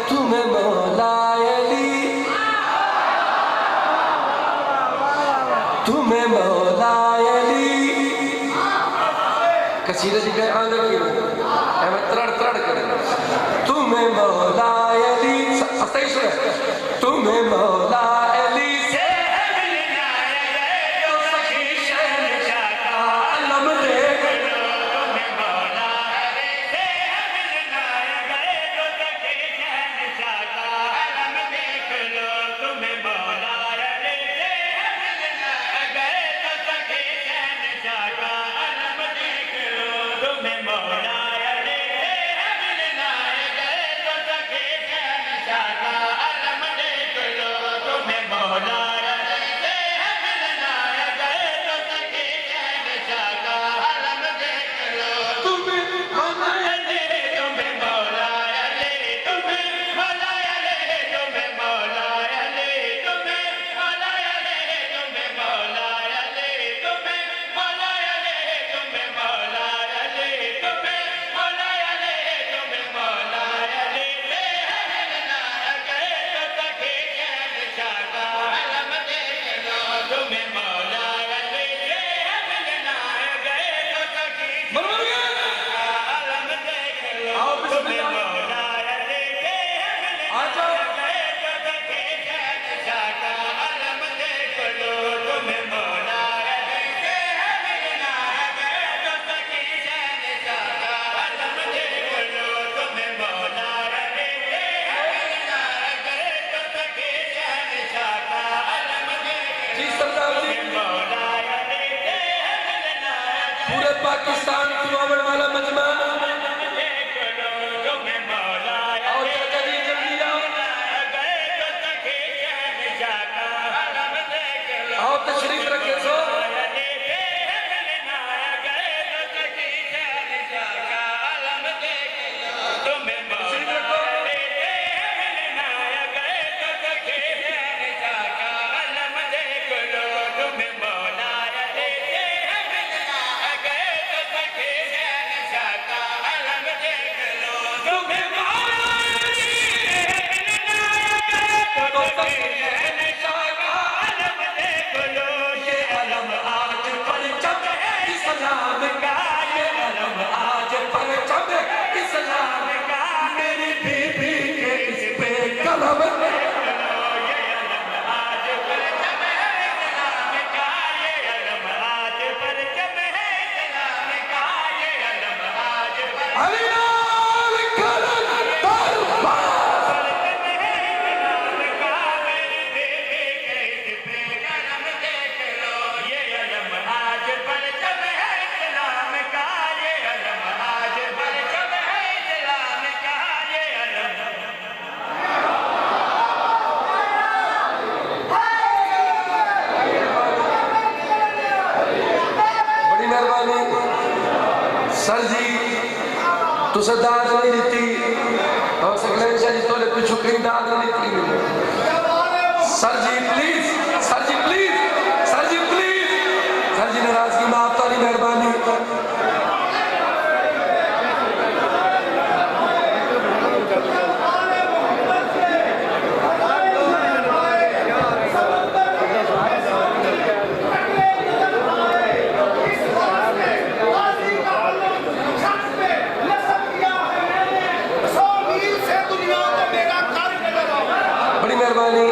तुम्हें मौला अली, तुम्हें मौला अली कसीदे जी गए आंदे की मैं त्रड़ त्रड़ कर तुम्हें मौला अली सही सुने तुम्हें मौला अली से मिलना है जो सखी शहंशाह का अलम देख लो तुम्हें मौला अली से मिलना है जो सखी शहंशाह का अलम देख लो तुम्हें मौला अली से मिलना है जो सखी शहंशाह का अलम देख लो तुम्हें मौला पूरे पाकिस्तान चुनाव वाला मजमा आओ तशरीफ रखे सो सर जी तुसे दाद नहीं दी और सकलैन शाह जी तोले पिछू कहीं दाद नहीं दी sir ji please sir ji please sir ji please sir ji नाराजगी माफ तारी मेहरबानी मेहरबानी